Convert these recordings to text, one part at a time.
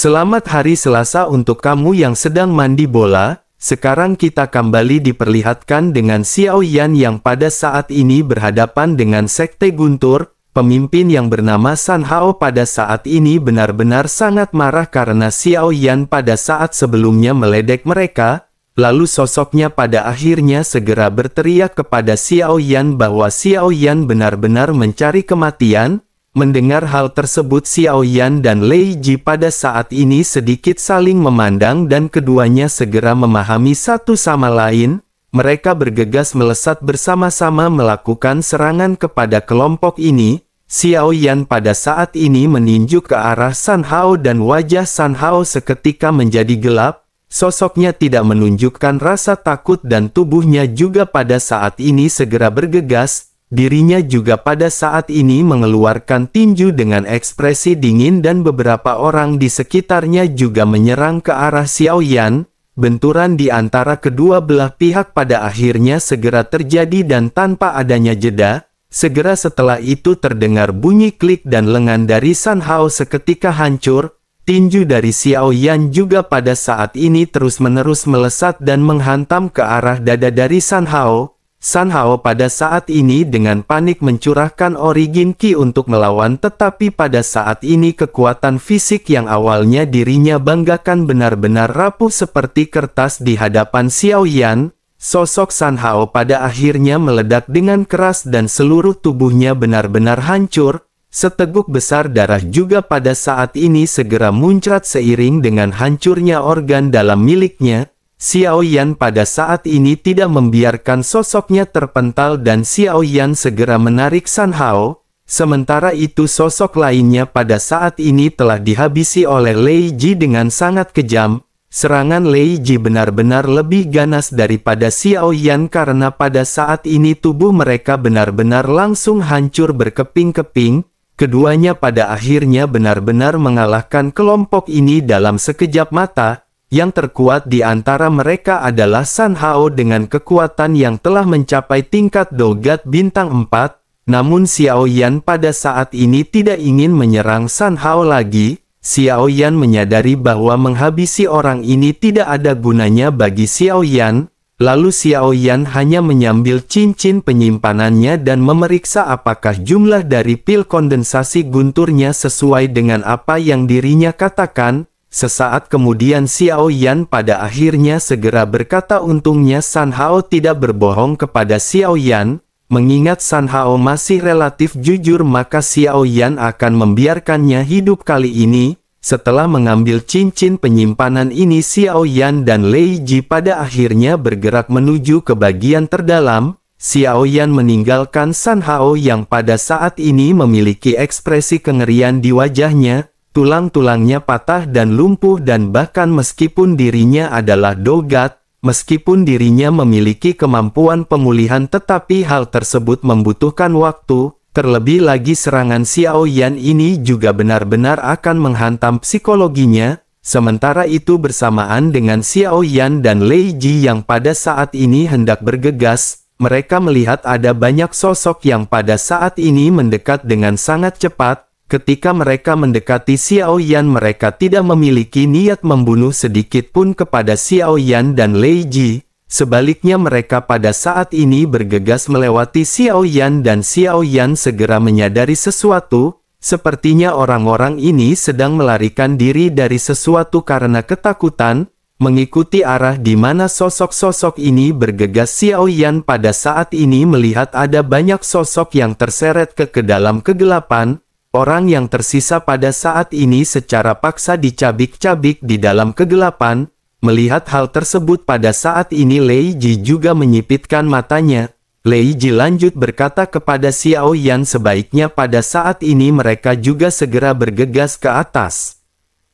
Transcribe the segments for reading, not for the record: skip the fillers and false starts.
Selamat hari Selasa untuk kamu yang sedang mandi bola. Sekarang kita kembali diperlihatkan dengan Xiao Yan yang pada saat ini berhadapan dengan Sekte Guntur. Pemimpin yang bernama San Hao pada saat ini benar-benar sangat marah karena Xiao Yan pada saat sebelumnya meledek mereka. Lalu sosoknya pada akhirnya segera berteriak kepada Xiao Yan bahwa Xiao Yan benar-benar mencari kematian. Mendengar hal tersebut, Xiao Yan dan Lei Ji pada saat ini sedikit saling memandang dan keduanya segera memahami satu sama lain. Mereka bergegas melesat bersama-sama melakukan serangan kepada kelompok ini. Xiao Yan pada saat ini meninju ke arah San Hao dan wajah San Hao seketika menjadi gelap. Sosoknya tidak menunjukkan rasa takut dan tubuhnya juga pada saat ini segera bergegas. Dirinya juga pada saat ini mengeluarkan tinju dengan ekspresi dingin dan beberapa orang di sekitarnya juga menyerang ke arah Xiao Yan. Benturan di antara kedua belah pihak pada akhirnya segera terjadi dan tanpa adanya jeda. Segera setelah itu terdengar bunyi klik dan lengan dari San Hao seketika hancur. Tinju dari Xiao Yan juga pada saat ini terus-menerus melesat dan menghantam ke arah dada dari San Hao. San Hao pada saat ini dengan panik mencurahkan Origin Ki untuk melawan, tetapi pada saat ini kekuatan fisik yang awalnya dirinya banggakan benar-benar rapuh seperti kertas di hadapan Xiao Yan. Sosok San Hao pada akhirnya meledak dengan keras dan seluruh tubuhnya benar-benar hancur. Seteguk besar darah juga pada saat ini segera muncrat seiring dengan hancurnya organ dalam miliknya. Xiao Yan pada saat ini tidak membiarkan sosoknya terpental dan Xiao Yan segera menarik San Hao. Sementara itu sosok lainnya pada saat ini telah dihabisi oleh Lei Ji dengan sangat kejam. Serangan Lei Ji benar-benar lebih ganas daripada Xiao Yan karena pada saat ini tubuh mereka benar-benar langsung hancur berkeping-keping. Keduanya pada akhirnya benar-benar mengalahkan kelompok ini dalam sekejap mata. Yang terkuat di antara mereka adalah San Hao dengan kekuatan yang telah mencapai tingkat Dogat bintang 4. Namun Xiao Yan pada saat ini tidak ingin menyerang San Hao lagi. Xiao Yan menyadari bahwa menghabisi orang ini tidak ada gunanya bagi Xiao Yan. Lalu Xiao Yan hanya menyambil cincin penyimpanannya dan memeriksa apakah jumlah dari pil kondensasi gunturnya sesuai dengan apa yang dirinya katakan. Sesaat kemudian Xiao Yan pada akhirnya segera berkata untungnya San Hao tidak berbohong kepada Xiao Yan. Mengingat San Hao masih relatif jujur maka Xiao Yan akan membiarkannya hidup kali ini. Setelah mengambil cincin penyimpanan ini, Xiao Yan dan Lei Ji pada akhirnya bergerak menuju ke bagian terdalam. Xiao Yan meninggalkan San Hao yang pada saat ini memiliki ekspresi kengerian di wajahnya. Tulang-tulangnya patah dan lumpuh dan bahkan meskipun dirinya adalah Dogat, meskipun dirinya memiliki kemampuan pemulihan tetapi hal tersebut membutuhkan waktu. Terlebih lagi serangan Xiao Yan ini juga benar-benar akan menghantam psikologinya. Sementara itu bersamaan dengan Xiao Yan dan Lei Ji yang pada saat ini hendak bergegas, mereka melihat ada banyak sosok yang pada saat ini mendekat dengan sangat cepat. Ketika mereka mendekati Xiao Yan mereka tidak memiliki niat membunuh sedikit pun kepada Xiao Yan dan Lei Ji. Sebaliknya mereka pada saat ini bergegas melewati Xiao Yan dan Xiao Yan segera menyadari sesuatu. Sepertinya orang-orang ini sedang melarikan diri dari sesuatu karena ketakutan. Mengikuti arah di mana sosok-sosok ini bergegas, Xiao Yan pada saat ini melihat ada banyak sosok yang terseret ke dalam kegelapan. Orang yang tersisa pada saat ini secara paksa dicabik-cabik di dalam kegelapan. Melihat hal tersebut pada saat ini Lei Ji juga menyipitkan matanya. Lei Ji lanjut berkata kepada Xiao Yan sebaiknya pada saat ini mereka juga segera bergegas ke atas.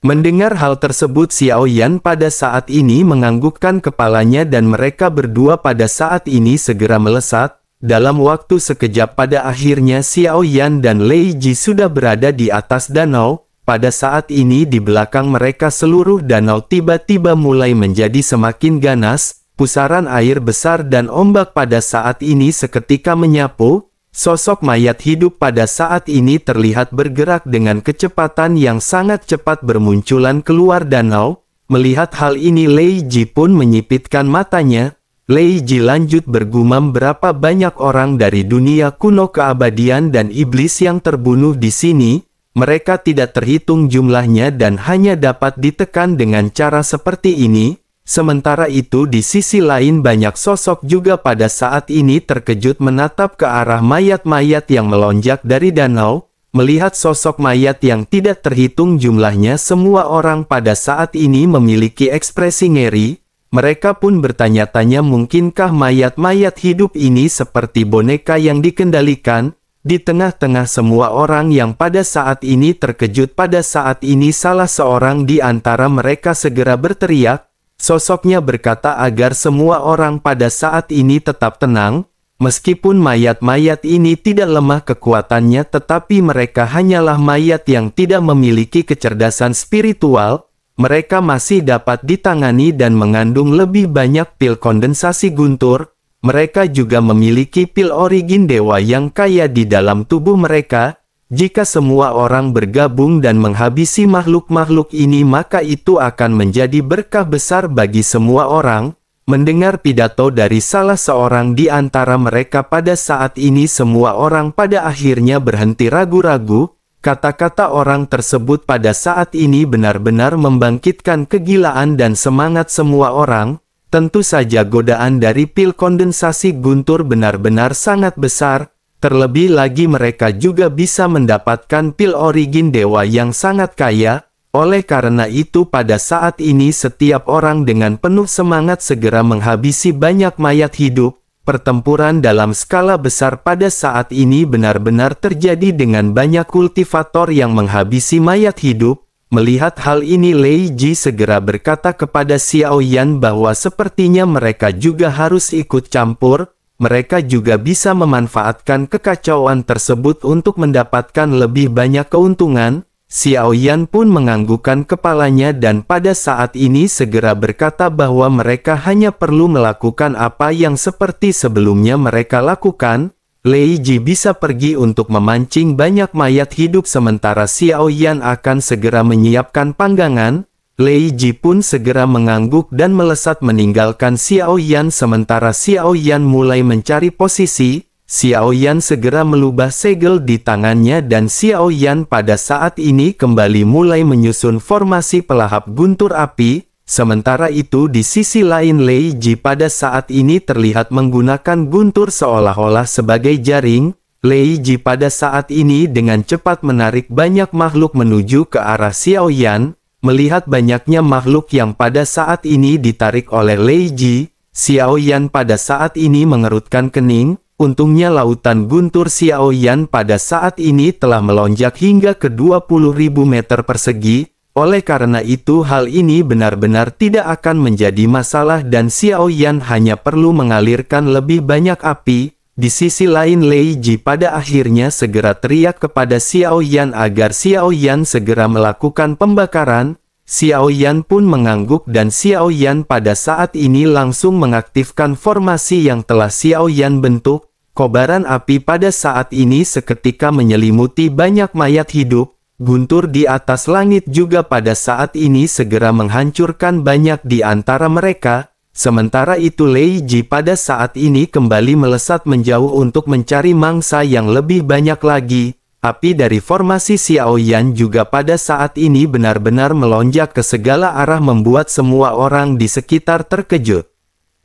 Mendengar hal tersebut Xiao Yan pada saat ini menganggukkan kepalanya dan mereka berdua pada saat ini segera melesat. Dalam waktu sekejap pada akhirnya Xiao Yan dan Lei Ji sudah berada di atas danau. Pada saat ini di belakang mereka seluruh danau tiba-tiba mulai menjadi semakin ganas. Pusaran air besar dan ombak pada saat ini seketika menyapu. Sosok mayat hidup pada saat ini terlihat bergerak dengan kecepatan yang sangat cepat bermunculan keluar danau. Melihat hal ini Lei Ji pun menyipitkan matanya. Lei Ji lanjut bergumam, berapa banyak orang dari dunia kuno, keabadian dan iblis yang terbunuh di sini. Mereka tidak terhitung jumlahnya dan hanya dapat ditekan dengan cara seperti ini. Sementara itu di sisi lain banyak sosok juga pada saat ini terkejut menatap ke arah mayat-mayat yang melonjak dari danau. Melihat sosok mayat yang tidak terhitung jumlahnya, semua orang pada saat ini memiliki ekspresi ngeri. Mereka pun bertanya-tanya, mungkinkah mayat-mayat hidup ini seperti boneka yang dikendalikan? Di tengah-tengah semua orang yang pada saat ini terkejut, pada saat ini salah seorang di antara mereka segera berteriak. Sosoknya berkata agar semua orang pada saat ini tetap tenang. Meskipun mayat-mayat ini tidak lemah kekuatannya, tetapi mereka hanyalah mayat yang tidak memiliki kecerdasan spiritual. Mereka masih dapat ditangani dan mengandung lebih banyak pil kondensasi guntur. Mereka juga memiliki pil origin dewa yang kaya di dalam tubuh mereka. Jika semua orang bergabung dan menghabisi makhluk-makhluk ini, maka itu akan menjadi berkah besar bagi semua orang. Mendengar pidato dari salah seorang di antara mereka pada saat ini, semua orang pada akhirnya berhenti ragu-ragu. Kata-kata orang tersebut pada saat ini benar-benar membangkitkan kegilaan dan semangat semua orang. Tentu saja godaan dari pil kondensasi guntur benar-benar sangat besar. Terlebih lagi mereka juga bisa mendapatkan pil origin dewa yang sangat kaya. Oleh karena itu pada saat ini setiap orang dengan penuh semangat segera menghabisi banyak mayat hidup. Pertempuran dalam skala besar pada saat ini benar-benar terjadi dengan banyak kultivator yang menghabisi mayat hidup. Melihat hal ini Lei Ji segera berkata kepada Xiao Yan bahwa sepertinya mereka juga harus ikut campur. Mereka juga bisa memanfaatkan kekacauan tersebut untuk mendapatkan lebih banyak keuntungan. Xiao Yan pun menganggukkan kepalanya dan pada saat ini segera berkata bahwa mereka hanya perlu melakukan apa yang seperti sebelumnya mereka lakukan. Lei Ji bisa pergi untuk memancing banyak mayat hidup sementara Xiao Yan akan segera menyiapkan panggangan. Lei Ji pun segera mengangguk dan melesat meninggalkan Xiao Yan sementara Xiao Yan mulai mencari posisi. Xiao Yan segera melubah segel di tangannya dan Xiao Yan pada saat ini kembali mulai menyusun formasi pelahap guntur api. Sementara itu di sisi lain Lei Ji pada saat ini terlihat menggunakan guntur seolah-olah sebagai jaring. Lei Ji pada saat ini dengan cepat menarik banyak makhluk menuju ke arah Xiao Yan. Melihat banyaknya makhluk yang pada saat ini ditarik oleh Lei Ji, Xiao Yan pada saat ini mengerutkan kening. Untungnya lautan guntur Xiao Yan pada saat ini telah melonjak hingga ke 20.000 meter persegi. Oleh karena itu hal ini benar-benar tidak akan menjadi masalah dan Xiao Yan hanya perlu mengalirkan lebih banyak api. Di sisi lain Lei Ji pada akhirnya segera teriak kepada Xiao Yan agar Xiao Yan segera melakukan pembakaran. Xiao Yan pun mengangguk dan Xiao Yan pada saat ini langsung mengaktifkan formasi yang telah Xiao Yan bentuk. Kobaran api pada saat ini seketika menyelimuti banyak mayat hidup. Guntur di atas langit juga pada saat ini segera menghancurkan banyak di antara mereka. Sementara itu Lei Ji pada saat ini kembali melesat menjauh untuk mencari mangsa yang lebih banyak lagi. Api dari formasi Xiao Yan juga pada saat ini benar-benar melonjak ke segala arah membuat semua orang di sekitar terkejut.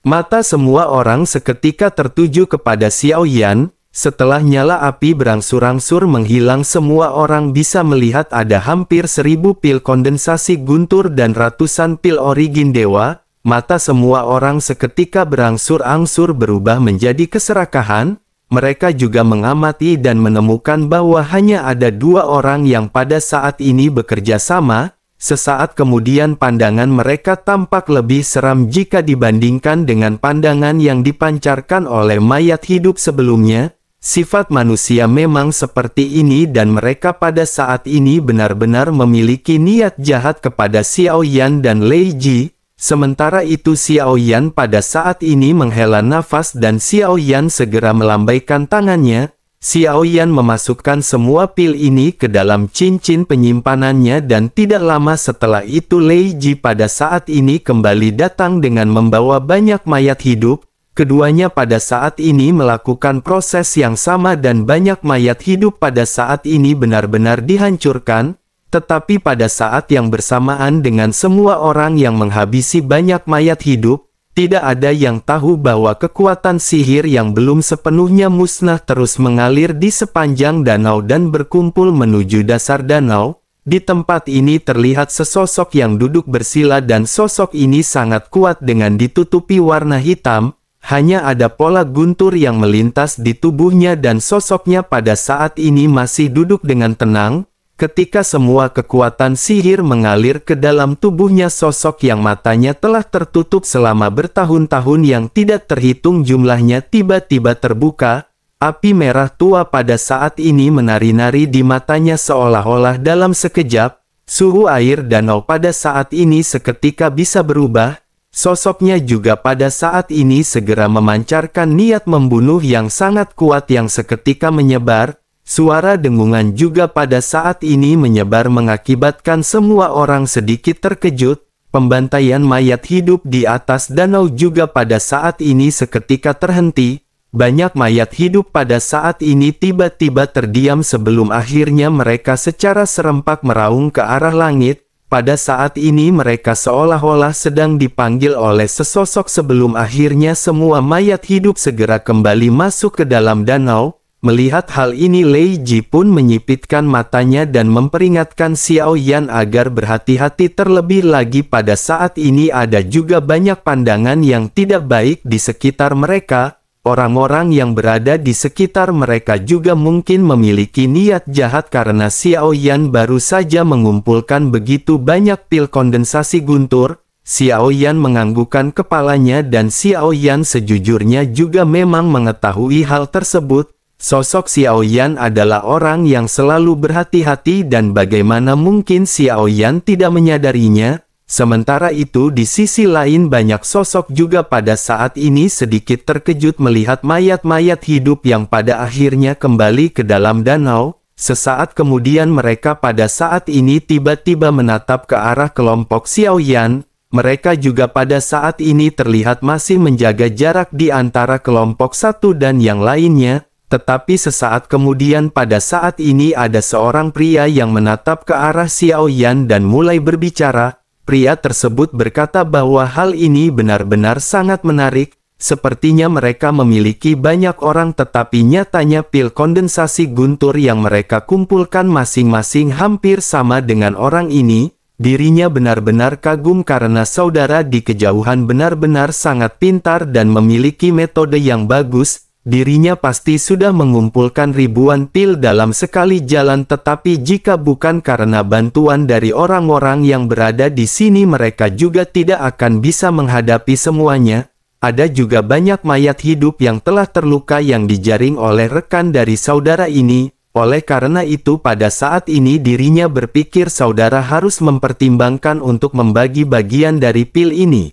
Mata semua orang seketika tertuju kepada Xiao Yan. Setelah nyala api berangsur-angsur menghilang, semua orang bisa melihat ada hampir 1000 pil kondensasi guntur dan ratusan pil origin dewa. Mata semua orang seketika berangsur-angsur berubah menjadi keserakahan. Mereka juga mengamati dan menemukan bahwa hanya ada 2 orang yang pada saat ini bekerja sama. Sesaat kemudian pandangan mereka tampak lebih seram jika dibandingkan dengan pandangan yang dipancarkan oleh mayat hidup sebelumnya. Sifat manusia memang seperti ini dan mereka pada saat ini benar-benar memiliki niat jahat kepada Xiao Yan dan Lei Ji. Sementara itu Xiao Yan pada saat ini menghela nafas dan Xiao Yan segera melambaikan tangannya. Xiao Yan memasukkan semua pil ini ke dalam cincin penyimpanannya dan tidak lama setelah itu Lei Ji pada saat ini kembali datang dengan membawa banyak mayat hidup. Keduanya pada saat ini melakukan proses yang sama dan banyak mayat hidup pada saat ini benar-benar dihancurkan. Tetapi pada saat yang bersamaan dengan semua orang yang menghabisi banyak mayat hidup, tidak ada yang tahu bahwa kekuatan sihir yang belum sepenuhnya musnah terus mengalir di sepanjang danau dan berkumpul menuju dasar danau. Di tempat ini terlihat sesosok yang duduk bersila dan sosok ini sangat kuat dengan ditutupi warna hitam. Hanya ada pola guntur yang melintas di tubuhnya dan sosoknya pada saat ini masih duduk dengan tenang. Ketika semua kekuatan sihir mengalir ke dalam tubuhnya sosok yang matanya telah tertutup selama bertahun-tahun yang tidak terhitung jumlahnya tiba-tiba terbuka. Api merah tua pada saat ini menari-nari di matanya seolah-olah dalam sekejap. Suhu air danau pada saat ini seketika bisa berubah. Sosoknya juga pada saat ini segera memancarkan niat membunuh yang sangat kuat yang seketika menyebar. Suara dengungan juga pada saat ini menyebar mengakibatkan semua orang sedikit terkejut. Pembantaian mayat hidup di atas danau juga pada saat ini seketika terhenti. Banyak mayat hidup pada saat ini tiba-tiba terdiam sebelum akhirnya mereka secara serempak meraung ke arah langit. Pada saat ini mereka seolah-olah sedang dipanggil oleh sesosok sebelum akhirnya semua mayat hidup segera kembali masuk ke dalam danau. Melihat hal ini Lei Ji pun menyipitkan matanya dan memperingatkan Xiao Yan agar berhati-hati terlebih lagi pada saat ini ada juga banyak pandangan yang tidak baik di sekitar mereka. Orang-orang yang berada di sekitar mereka juga mungkin memiliki niat jahat karena Xiao Yan baru saja mengumpulkan begitu banyak pil kondensasi guntur. Xiao Yan menganggukkan kepalanya dan Xiao Yan sejujurnya juga memang mengetahui hal tersebut. Sosok Xiao Yan adalah orang yang selalu berhati-hati dan bagaimana mungkin Xiao Yan tidak menyadarinya. Sementara itu di sisi lain banyak sosok juga pada saat ini sedikit terkejut melihat mayat-mayat hidup yang pada akhirnya kembali ke dalam danau. Sesaat kemudian mereka pada saat ini tiba-tiba menatap ke arah kelompok Xiao Yan. Mereka juga pada saat ini terlihat masih menjaga jarak di antara kelompok satu dan yang lainnya. Tetapi sesaat kemudian pada saat ini ada seorang pria yang menatap ke arah Xiao Yan dan mulai berbicara. Pria tersebut berkata bahwa hal ini benar-benar sangat menarik. Sepertinya mereka memiliki banyak orang tetapi nyatanya pil kondensasi guntur yang mereka kumpulkan masing-masing hampir sama dengan orang ini. Dirinya benar-benar kagum karena saudara di kejauhan benar-benar sangat pintar dan memiliki metode yang bagus. Dirinya pasti sudah mengumpulkan ribuan pil dalam sekali jalan tetapi jika bukan karena bantuan dari orang-orang yang berada di sini mereka juga tidak akan bisa menghadapi semuanya. Ada juga banyak mayat hidup yang telah terluka yang dijaring oleh rekan dari saudara ini. Oleh karena itu pada saat ini dirinya berpikir saudara harus mempertimbangkan untuk membagi bagian dari pil ini.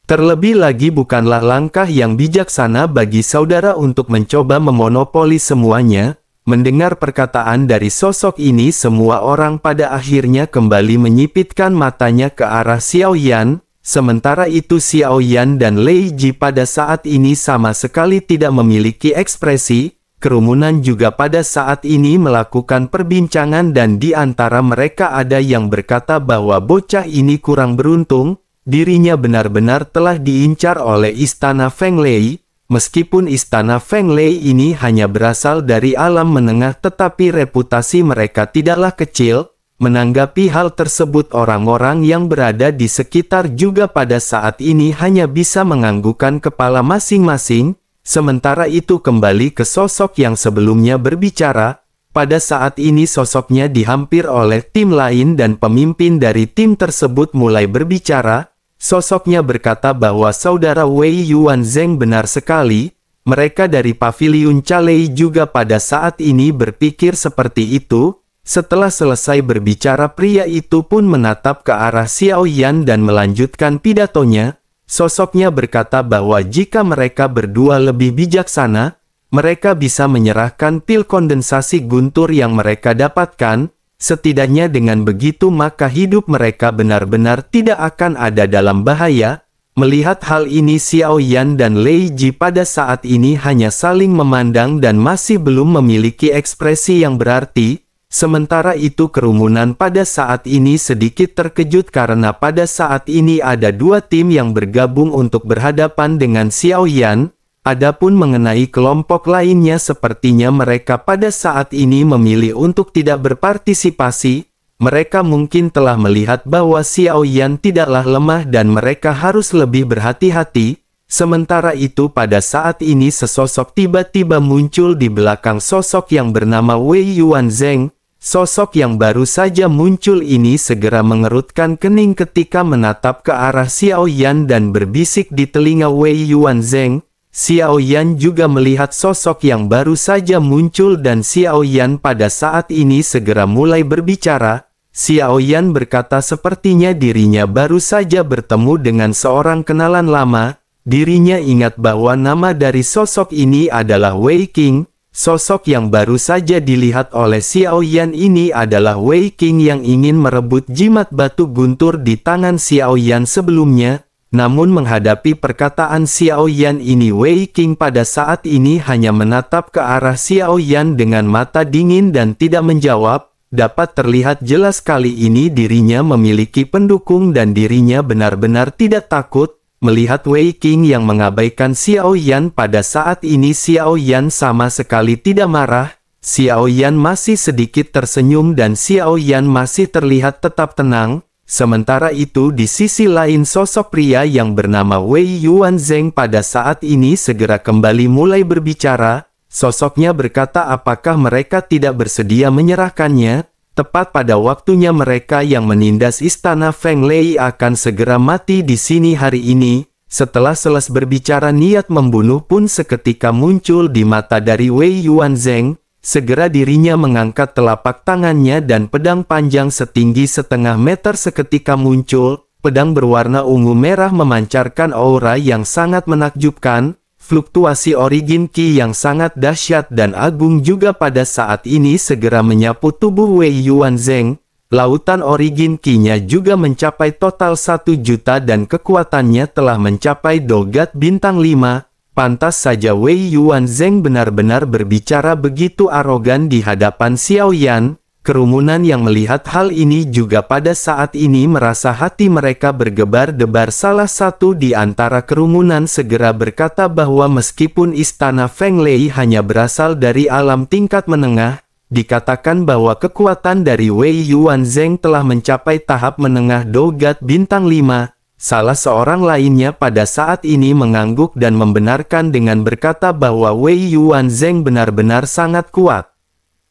Terlebih lagi bukanlah langkah yang bijaksana bagi saudara untuk mencoba memonopoli semuanya. Mendengar perkataan dari sosok ini semua orang pada akhirnya kembali menyipitkan matanya ke arah Xiao Yan. Sementara itu Xiao Yan dan Lei Ji pada saat ini sama sekali tidak memiliki ekspresi. Kerumunan juga pada saat ini melakukan perbincangan dan di antara mereka ada yang berkata bahwa bocah ini kurang beruntung. Dirinya benar-benar telah diincar oleh Istana Feng Lei. Meskipun Istana Feng Lei ini hanya berasal dari alam menengah tetapi reputasi mereka tidaklah kecil. Menanggapi hal tersebut orang-orang yang berada di sekitar juga pada saat ini hanya bisa menganggukkan kepala masing-masing. Sementara itu kembali ke sosok yang sebelumnya berbicara. Pada saat ini sosoknya dihampir oleh tim lain dan pemimpin dari tim tersebut mulai berbicara. Sosoknya berkata bahwa saudara Wei Yuan Zheng benar sekali. Mereka dari Paviliun Calei juga pada saat ini berpikir seperti itu. Setelah selesai berbicara pria itu pun menatap ke arah Xiao Yan dan melanjutkan pidatonya. Sosoknya berkata bahwa jika mereka berdua lebih bijaksana, mereka bisa menyerahkan pil kondensasi guntur yang mereka dapatkan. Setidaknya dengan begitu maka hidup mereka benar-benar tidak akan ada dalam bahaya. Melihat hal ini Xiao Yan dan Lei Ji pada saat ini hanya saling memandang dan masih belum memiliki ekspresi yang berarti. Sementara itu kerumunan pada saat ini sedikit terkejut karena pada saat ini ada dua tim yang bergabung untuk berhadapan dengan Xiao Yan. Adapun mengenai kelompok lainnya sepertinya mereka pada saat ini memilih untuk tidak berpartisipasi. Mereka mungkin telah melihat bahwa Xiao Yan tidaklah lemah dan mereka harus lebih berhati-hati. Sementara itu pada saat ini sesosok tiba-tiba muncul di belakang sosok yang bernama Wei Yuanzheng. Sosok yang baru saja muncul ini segera mengerutkan kening ketika menatap ke arah Xiao Yan dan berbisik di telinga Wei Yuanzheng. Xiao Yan juga melihat sosok yang baru saja muncul dan Xiao Yan pada saat ini segera mulai berbicara. Xiao Yan berkata sepertinya dirinya baru saja bertemu dengan seorang kenalan lama. Dirinya ingat bahwa nama dari sosok ini adalah Wei Qing. Sosok yang baru saja dilihat oleh Xiao Yan ini adalah Wei Qing yang ingin merebut jimat batu guntur di tangan Xiao Yan sebelumnya. Namun menghadapi perkataan Xiao Yan ini Wei Qing pada saat ini hanya menatap ke arah Xiao Yan dengan mata dingin dan tidak menjawab. Dapat terlihat jelas kali ini dirinya memiliki pendukung dan dirinya benar-benar tidak takut. Melihat Wei Qing yang mengabaikan Xiao Yan pada saat ini Xiao Yan sama sekali tidak marah. Xiao Yan masih sedikit tersenyum dan Xiao Yan masih terlihat tetap tenang. Sementara itu di sisi lain sosok pria yang bernama Wei Yuanzheng pada saat ini segera kembali mulai berbicara. Sosoknya berkata apakah mereka tidak bersedia menyerahkannya? Tepat pada waktunya mereka yang menindas istana Feng Lei akan segera mati di sini hari ini. Setelah selesai berbicara niat membunuh pun seketika muncul di mata dari Wei Yuanzheng. Segera dirinya mengangkat telapak tangannya dan pedang panjang setinggi setengah meter seketika muncul. Pedang berwarna ungu merah memancarkan aura yang sangat menakjubkan. Fluktuasi origin Qi yang sangat dahsyat dan agung juga pada saat ini segera menyapu tubuh Wei Yuanzheng. Lautan origin Qi-nya juga mencapai total 1 juta dan kekuatannya telah mencapai Dogat bintang 5. Pantas saja Wei Yuanzheng benar-benar berbicara begitu arogan di hadapan Xiao Yan. Kerumunan yang melihat hal ini juga pada saat ini merasa hati mereka bergebar-debar. Salah satu di antara kerumunan segera berkata bahwa meskipun istana Feng Lei hanya berasal dari alam tingkat menengah, dikatakan bahwa kekuatan dari Wei Yuanzheng telah mencapai tahap menengah Dogat bintang 5. Salah seorang lainnya pada saat ini mengangguk dan membenarkan dengan berkata bahwa Wei Yuanzheng benar-benar sangat kuat.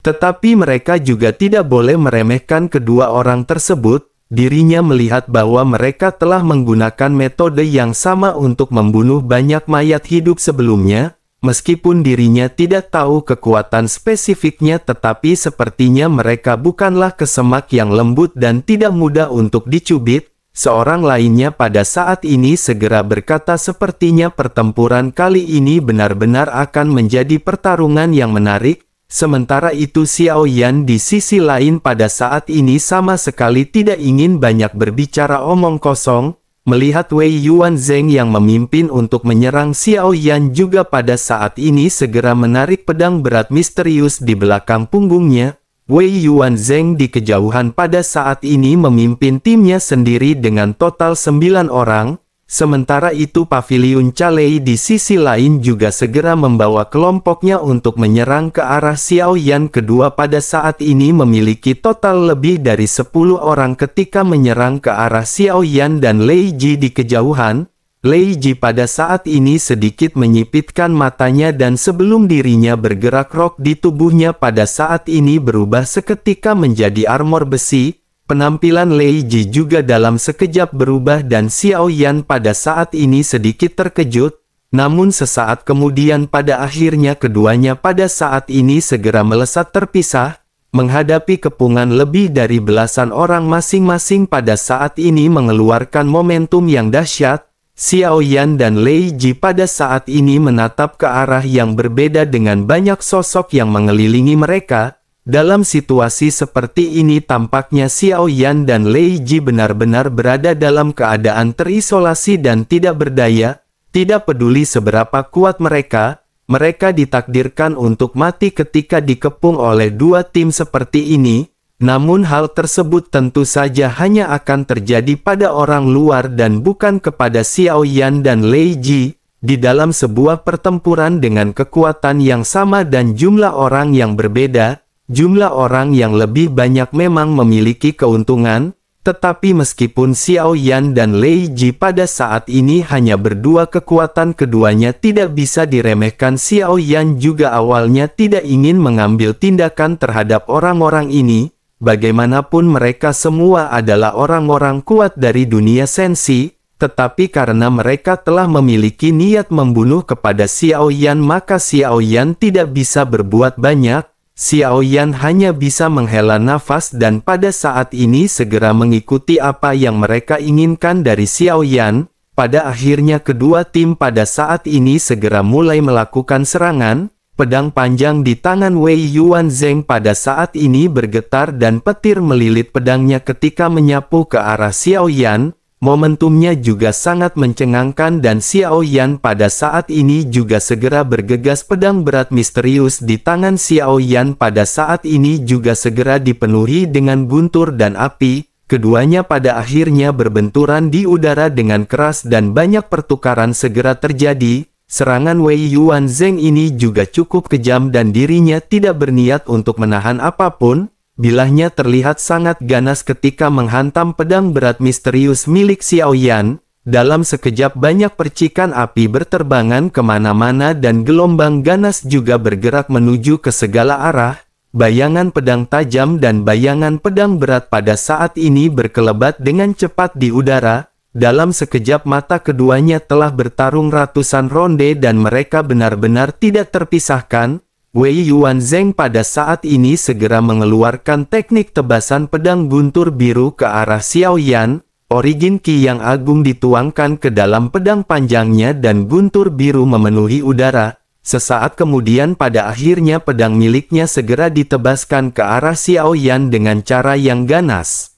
Tetapi mereka juga tidak boleh meremehkan kedua orang tersebut. Dirinya melihat bahwa mereka telah menggunakan metode yang sama untuk membunuh banyak mayat hidup sebelumnya. Meskipun dirinya tidak tahu kekuatan spesifiknya tetapi sepertinya mereka bukanlah kesemak yang lembut dan tidak mudah untuk dicubit. Seorang lainnya pada saat ini segera berkata sepertinya pertempuran kali ini benar-benar akan menjadi pertarungan yang menarik. Sementara itu Xiao Yan di sisi lain pada saat ini sama sekali tidak ingin banyak berbicara omong kosong. Melihat Wei Yuanzheng yang memimpin untuk menyerang Xiao Yan juga pada saat ini segera menarik pedang berat misterius di belakang punggungnya. Wei Yuanzheng di kejauhan pada saat ini memimpin timnya sendiri dengan total 9 orang. Sementara itu Paviliun Calei di sisi lain juga segera membawa kelompoknya untuk menyerang ke arah Xiao Yan. Kedua pada saat ini memiliki total lebih dari 10 orang ketika menyerang ke arah Xiao Yan dan Lei Ji di kejauhan. Lei Ji pada saat ini sedikit menyipitkan matanya dan sebelum dirinya bergerak roh di tubuhnya pada saat ini berubah seketika menjadi armor besi. Penampilan Lei Ji juga dalam sekejap berubah dan Xiao Yan pada saat ini sedikit terkejut. Namun sesaat kemudian pada akhirnya keduanya pada saat ini segera melesat terpisah. Menghadapi kepungan lebih dari belasan orang masing-masing pada saat ini mengeluarkan momentum yang dahsyat. Xiao Yan dan Lei Ji pada saat ini menatap ke arah yang berbeda dengan banyak sosok yang mengelilingi mereka. Dalam situasi seperti ini tampaknya Xiao Yan dan Lei Ji benar-benar berada dalam keadaan terisolasi dan tidak berdaya. Tidak peduli seberapa kuat mereka, mereka ditakdirkan untuk mati ketika dikepung oleh dua tim seperti ini. Namun hal tersebut tentu saja hanya akan terjadi pada orang luar dan bukan kepada Xiao Yan dan Lei Ji. Di dalam sebuah pertempuran dengan kekuatan yang sama dan jumlah orang yang berbeda, jumlah orang yang lebih banyak memang memiliki keuntungan, tetapi meskipun Xiao Yan dan Lei Ji pada saat ini hanya berdua, kekuatan keduanya tidak bisa diremehkan. Xiao Yan juga awalnya tidak ingin mengambil tindakan terhadap orang-orang ini. Bagaimanapun mereka semua adalah orang-orang kuat dari dunia sensi, tetapi karena mereka telah memiliki niat membunuh kepada Xiao Yan maka Xiao Yan tidak bisa berbuat banyak. Xiao Yan hanya bisa menghela nafas dan pada saat ini segera mengikuti apa yang mereka inginkan dari Xiao Yan. Pada akhirnya kedua tim pada saat ini segera mulai melakukan serangan. Pedang panjang di tangan Wei Yuanzheng pada saat ini bergetar dan petir melilit pedangnya ketika menyapu ke arah Xiao Yan. Momentumnya juga sangat mencengangkan dan Xiao Yan pada saat ini juga segera bergegas. Pedang berat misterius di tangan Xiao Yan pada saat ini juga segera dipenuhi dengan guntur dan api. Keduanya pada akhirnya berbenturan di udara dengan keras dan banyak pertukaran segera terjadi. Serangan Wei Yuanzheng ini juga cukup kejam dan dirinya tidak berniat untuk menahan apapun. Bilahnya terlihat sangat ganas ketika menghantam pedang berat misterius milik Xiao Yan. Dalam sekejap banyak percikan api berterbangan kemana-mana dan gelombang ganas juga bergerak menuju ke segala arah. Bayangan pedang tajam dan bayangan pedang berat pada saat ini berkelebat dengan cepat di udara. Dalam sekejap mata keduanya telah bertarung ratusan ronde dan mereka benar-benar tidak terpisahkan. Wei Yuanzheng pada saat ini segera mengeluarkan teknik tebasan pedang guntur biru ke arah Xiao Yan. Origin Qi yang agung dituangkan ke dalam pedang panjangnya dan guntur biru memenuhi udara. Sesaat kemudian pada akhirnya pedang miliknya segera ditebaskan ke arah Xiao Yan dengan cara yang ganas.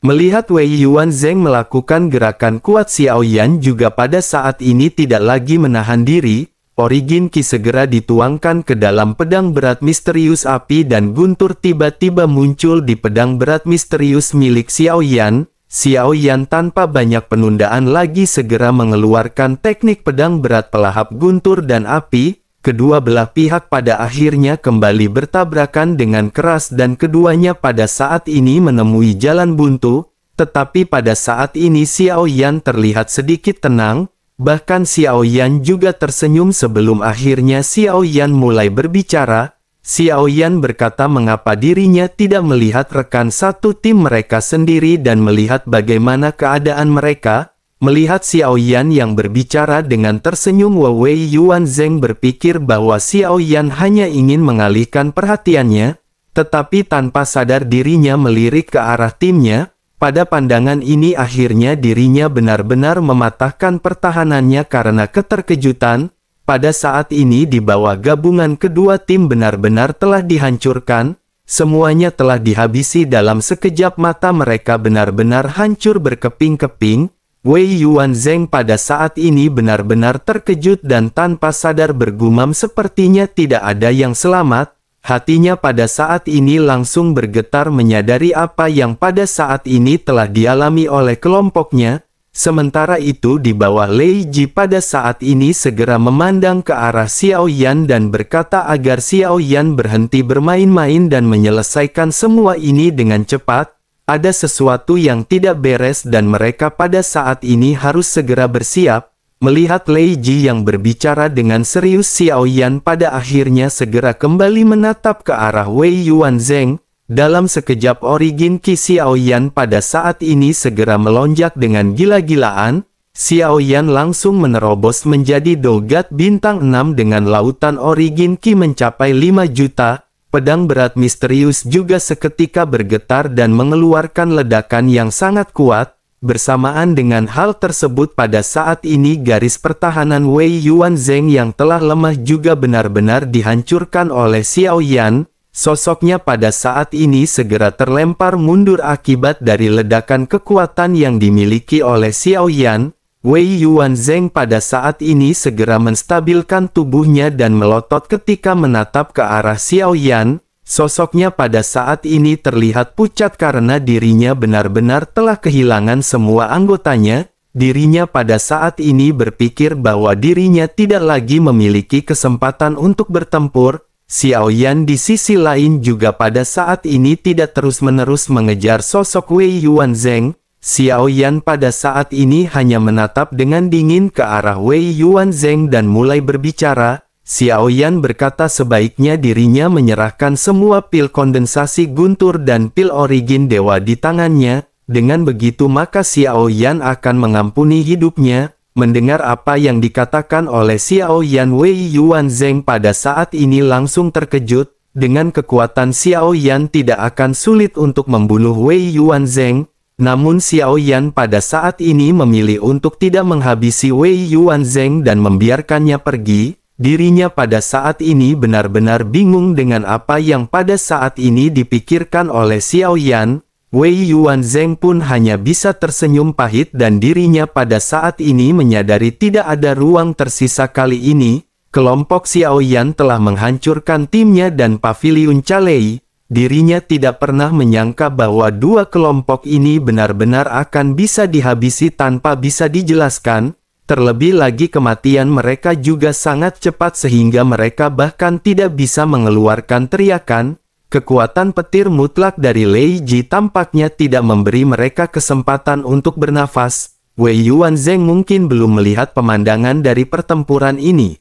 Melihat Wei Yuanzheng melakukan gerakan kuat, Xiao Yan juga pada saat ini tidak lagi menahan diri. Origin Qi segera dituangkan ke dalam pedang berat misterius api dan guntur tiba-tiba muncul di pedang berat misterius milik Xiao Yan. Xiao Yan tanpa banyak penundaan lagi segera mengeluarkan teknik pedang berat pelahap guntur dan api. Kedua belah pihak pada akhirnya kembali bertabrakan dengan keras dan keduanya pada saat ini menemui jalan buntu. Tetapi pada saat ini Xiao Yan terlihat sedikit tenang. Bahkan Xiao Yan juga tersenyum sebelum akhirnya Xiao Yan mulai berbicara. Xiao Yan berkata mengapa dirinya tidak melihat rekan satu tim mereka sendiri dan melihat bagaimana keadaan mereka. Melihat Xiao Yan yang berbicara dengan tersenyum, Wei Yuanzheng berpikir bahwa Xiao Yan hanya ingin mengalihkan perhatiannya, tetapi tanpa sadar dirinya melirik ke arah timnya. Pada pandangan ini akhirnya dirinya benar-benar mematahkan pertahanannya karena keterkejutan. Pada saat ini di bawah gabungan kedua tim benar-benar telah dihancurkan. Semuanya telah dihabisi dalam sekejap mata, mereka benar-benar hancur berkeping-keping. Wei Yuanzheng pada saat ini benar-benar terkejut dan tanpa sadar bergumam sepertinya tidak ada yang selamat. Hatinya pada saat ini langsung bergetar menyadari apa yang pada saat ini telah dialami oleh kelompoknya. Sementara itu di bawah Lei Ji pada saat ini segera memandang ke arah Xiao Yan dan berkata agar Xiao Yan berhenti bermain-main dan menyelesaikan semua ini dengan cepat. Ada sesuatu yang tidak beres dan mereka pada saat ini harus segera bersiap. Melihat Lei Ji yang berbicara dengan serius, Xiao Yan pada akhirnya segera kembali menatap ke arah Wei Yuanzheng. Dalam sekejap Origin Qi Xiao Yan pada saat ini segera melonjak dengan gila-gilaan. Xiao Yan langsung menerobos menjadi Dogat bintang 6 dengan lautan Origin Qi mencapai 5 juta. Pedang berat misterius juga seketika bergetar dan mengeluarkan ledakan yang sangat kuat. Bersamaan dengan hal tersebut pada saat ini garis pertahanan Wei Yuanzheng yang telah lemah juga benar-benar dihancurkan oleh Xiao Yan. Sosoknya pada saat ini segera terlempar mundur akibat dari ledakan kekuatan yang dimiliki oleh Xiao Yan. Wei Yuanzheng pada saat ini segera menstabilkan tubuhnya dan melotot ketika menatap ke arah Xiao Yan. Sosoknya pada saat ini terlihat pucat karena dirinya benar-benar telah kehilangan semua anggotanya. Dirinya pada saat ini berpikir bahwa dirinya tidak lagi memiliki kesempatan untuk bertempur. Xiao Yan di sisi lain juga pada saat ini tidak terus-menerus mengejar sosok Wei Yuanzheng. Xiao Yan pada saat ini hanya menatap dengan dingin ke arah Wei Yuanzheng dan mulai berbicara. Xiao Yan berkata sebaiknya dirinya menyerahkan semua pil kondensasi guntur dan pil origin dewa di tangannya. Dengan begitu maka Xiao Yan akan mengampuni hidupnya. Mendengar apa yang dikatakan oleh Xiao Yan, Wei Yuanzheng pada saat ini langsung terkejut. Dengan kekuatan Xiao Yan tidak akan sulit untuk membunuh Wei Yuanzheng. Namun Xiao Yan pada saat ini memilih untuk tidak menghabisi Wei Yuanzheng dan membiarkannya pergi. Dirinya pada saat ini benar-benar bingung dengan apa yang pada saat ini dipikirkan oleh Xiao Yan. Wei Yuanzheng pun hanya bisa tersenyum pahit dan dirinya pada saat ini menyadari tidak ada ruang tersisa kali ini. Kelompok Xiao Yan telah menghancurkan timnya dan paviliun Calei. Dirinya tidak pernah menyangka bahwa dua kelompok ini benar-benar akan bisa dihabisi tanpa bisa dijelaskan. Terlebih lagi kematian mereka juga sangat cepat sehingga mereka bahkan tidak bisa mengeluarkan teriakan. Kekuatan petir mutlak dari Lei Ji tampaknya tidak memberi mereka kesempatan untuk bernafas. Wei Yuanzheng mungkin belum melihat pemandangan dari pertempuran ini.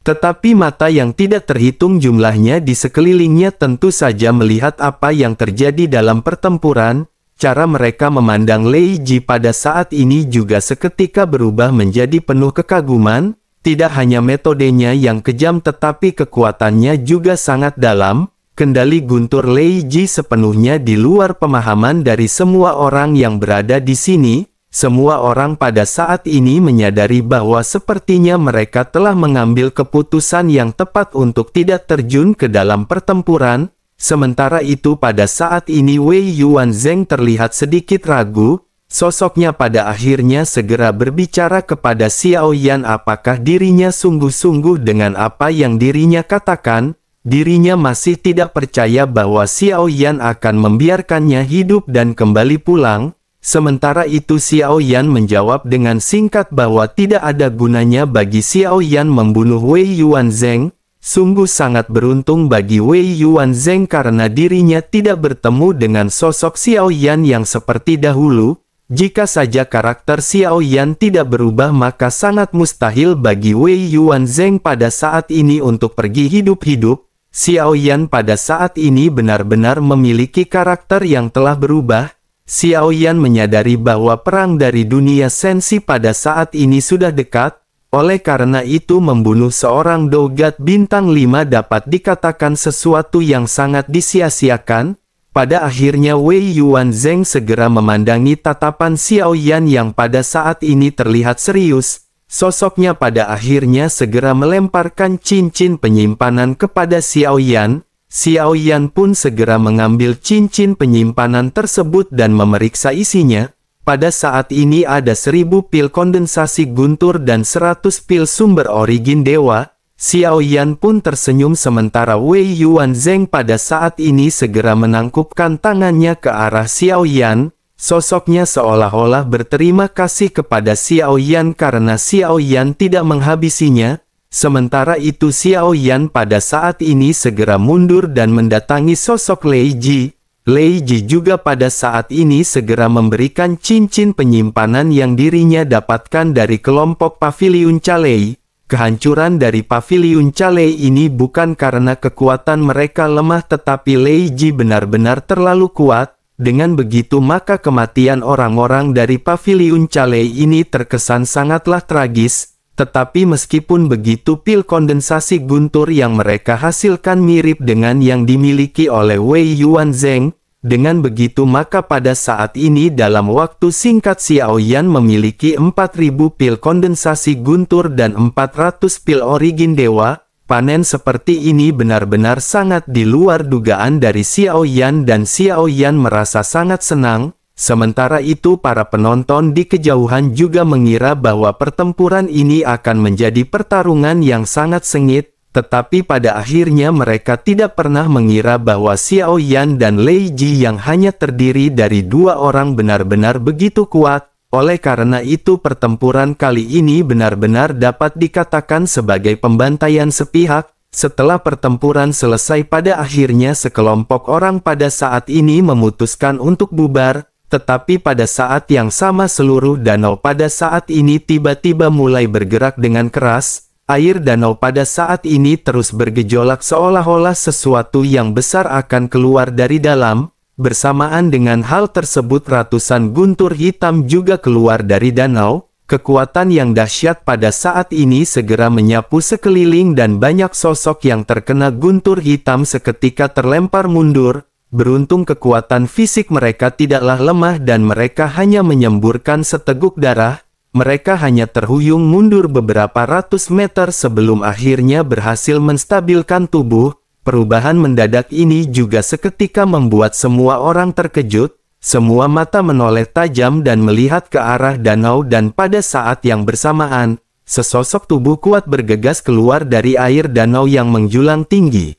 Tetapi mata yang tidak terhitung jumlahnya di sekelilingnya tentu saja melihat apa yang terjadi dalam pertempuran. Cara mereka memandang Lei Ji pada saat ini juga seketika berubah menjadi penuh kekaguman. Tidak hanya metodenya yang kejam tetapi kekuatannya juga sangat dalam. Kendali guntur Lei Ji sepenuhnya di luar pemahaman dari semua orang yang berada di sini. Semua orang pada saat ini menyadari bahwa sepertinya mereka telah mengambil keputusan yang tepat untuk tidak terjun ke dalam pertempuran. Sementara itu pada saat ini Wei Yuanzheng terlihat sedikit ragu. Sosoknya pada akhirnya segera berbicara kepada Xiao Yan apakah dirinya sungguh-sungguh dengan apa yang dirinya katakan. Dirinya masih tidak percaya bahwa Xiao Yan akan membiarkannya hidup dan kembali pulang. Sementara itu Xiao Yan menjawab dengan singkat bahwa tidak ada gunanya bagi Xiao Yan membunuh Wei Yuanzheng. Sungguh sangat beruntung bagi Wei Yuanzheng karena dirinya tidak bertemu dengan sosok Xiao Yan yang seperti dahulu. Jika saja karakter Xiao Yan tidak berubah maka sangat mustahil bagi Wei Yuanzheng pada saat ini untuk pergi hidup-hidup. Xiao Yan pada saat ini benar-benar memiliki karakter yang telah berubah. Xiao Yan menyadari bahwa perang dari dunia sensi pada saat ini sudah dekat. Oleh karena itu membunuh seorang Dogat bintang 5 dapat dikatakan sesuatu yang sangat disia-siakan. Pada akhirnya Wei Yuanzheng segera memandangi tatapan Xiao Yan yang pada saat ini terlihat serius. Sosoknya pada akhirnya segera melemparkan cincin penyimpanan kepada Xiao Yan. Xiao Yan pun segera mengambil cincin penyimpanan tersebut dan memeriksa isinya. Pada saat ini ada 1000 pil kondensasi guntur dan 100 pil sumber origin dewa. Xiao Yan pun tersenyum sementara Wei Yuanzheng pada saat ini segera menangkupkan tangannya ke arah Xiao Yan. Sosoknya seolah-olah berterima kasih kepada Xiao Yan karena Xiao Yan tidak menghabisinya. Sementara itu Xiao Yan pada saat ini segera mundur dan mendatangi sosok Lei Ji. Lei Ji juga pada saat ini segera memberikan cincin penyimpanan yang dirinya dapatkan dari kelompok paviliun Calei. Kehancuran dari paviliun Calei ini bukan karena kekuatan mereka lemah tetapi Lei Ji benar-benar terlalu kuat. Dengan begitu maka kematian orang-orang dari paviliun Calei ini terkesan sangatlah tragis. Tetapi meskipun begitu pil kondensasi guntur yang mereka hasilkan mirip dengan yang dimiliki oleh Wei Yuanzheng, Dengan begitu maka pada saat ini dalam waktu singkat Xiao Yan memiliki 4000 pil kondensasi guntur dan 400 pil origin dewa. Panen seperti ini benar-benar sangat di luar dugaan dari Xiao Yan dan Xiao Yan merasa sangat senang. Sementara itu para penonton di kejauhan juga mengira bahwa pertempuran ini akan menjadi pertarungan yang sangat sengit. Tetapi pada akhirnya mereka tidak pernah mengira bahwa Xiao Yan dan Lei Ji yang hanya terdiri dari dua orang benar-benar begitu kuat. Oleh karena itu pertempuran kali ini benar-benar dapat dikatakan sebagai pembantaian sepihak. Setelah pertempuran selesai pada akhirnya sekelompok orang pada saat ini memutuskan untuk bubar. Tetapi pada saat yang sama seluruh danau pada saat ini tiba-tiba mulai bergerak dengan keras. Air danau pada saat ini terus bergejolak seolah-olah sesuatu yang besar akan keluar dari dalam. Bersamaan dengan hal tersebut ratusan guntur hitam juga keluar dari danau. Kekuatan yang dahsyat pada saat ini segera menyapu sekeliling dan banyak sosok yang terkena guntur hitam seketika terlempar mundur. Beruntung kekuatan fisik mereka tidaklah lemah dan mereka hanya menyemburkan seteguk darah. Mereka hanya terhuyung mundur beberapa ratus meter sebelum akhirnya berhasil menstabilkan tubuh. Perubahan mendadak ini juga seketika membuat semua orang terkejut. Semua mata menoleh tajam dan melihat ke arah danau dan pada saat yang bersamaan, sesosok tubuh kuat bergegas keluar dari air danau yang menjulang tinggi.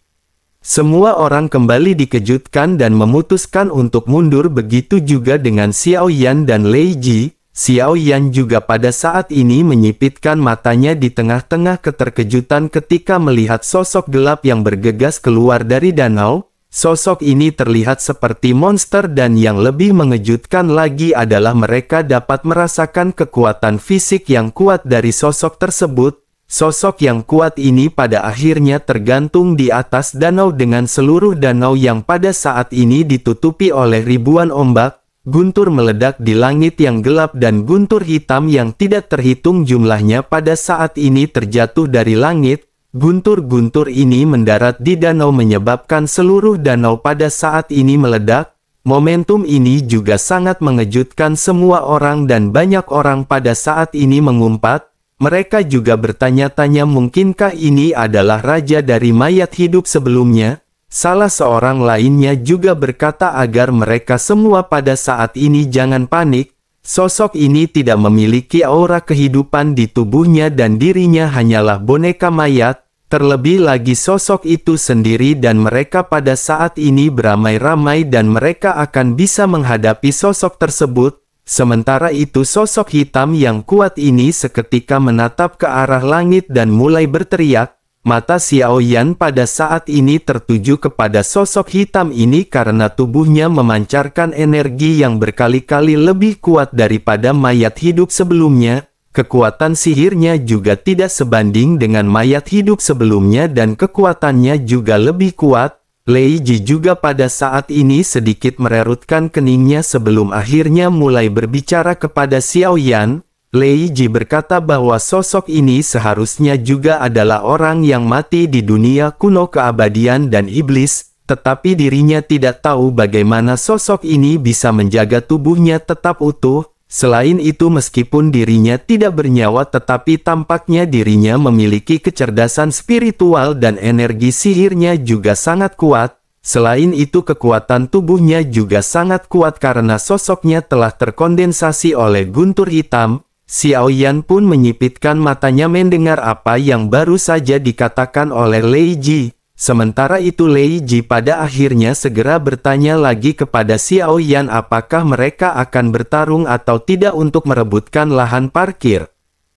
Semua orang kembali dikejutkan dan memutuskan untuk mundur, begitu juga dengan Xiao Yan dan Lei Ji. Xiao Yan juga pada saat ini menyipitkan matanya di tengah-tengah keterkejutan ketika melihat sosok gelap yang bergegas keluar dari danau. Sosok ini terlihat seperti monster dan yang lebih mengejutkan lagi adalah mereka dapat merasakan kekuatan fisik yang kuat dari sosok tersebut. Sosok yang kuat ini pada akhirnya tergantung di atas danau dengan seluruh danau yang pada saat ini ditutupi oleh ribuan ombak. Guntur meledak di langit yang gelap dan guntur hitam yang tidak terhitung jumlahnya pada saat ini terjatuh dari langit. Guntur-guntur ini mendarat di danau menyebabkan seluruh danau pada saat ini meledak. Momentum ini juga sangat mengejutkan semua orang dan banyak orang pada saat ini mengumpat. Mereka juga bertanya-tanya mungkinkah ini adalah raja dari mayat hidup sebelumnya. Salah seorang lainnya juga berkata agar mereka semua pada saat ini jangan panik. Sosok ini tidak memiliki aura kehidupan di tubuhnya dan dirinya hanyalah boneka mayat. Terlebih lagi sosok itu sendiri dan mereka pada saat ini beramai-ramai dan mereka akan bisa menghadapi sosok tersebut. Sementara itu sosok hitam yang kuat ini seketika menatap ke arah langit dan mulai berteriak. Mata Xiao Yan pada saat ini tertuju kepada sosok hitam ini karena tubuhnya memancarkan energi yang berkali-kali lebih kuat daripada mayat hidup sebelumnya. Kekuatan sihirnya juga tidak sebanding dengan mayat hidup sebelumnya dan kekuatannya juga lebih kuat. Lei Ji juga pada saat ini sedikit mererutkan keningnya sebelum akhirnya mulai berbicara kepada Xiao Yan. Lei Ji berkata bahwa sosok ini seharusnya juga adalah orang yang mati di dunia kuno keabadian dan iblis, tetapi dirinya tidak tahu bagaimana sosok ini bisa menjaga tubuhnya tetap utuh. Selain itu meskipun dirinya tidak bernyawa tetapi tampaknya dirinya memiliki kecerdasan spiritual dan energi sihirnya juga sangat kuat. Selain itu kekuatan tubuhnya juga sangat kuat karena sosoknya telah terkondensasi oleh guntur hitam. Xiao Yan pun menyipitkan matanya mendengar apa yang baru saja dikatakan oleh Lei Ji. Sementara itu Lei Ji pada akhirnya segera bertanya lagi kepada Xiao Yan apakah mereka akan bertarung atau tidak untuk merebutkan lahan parkir.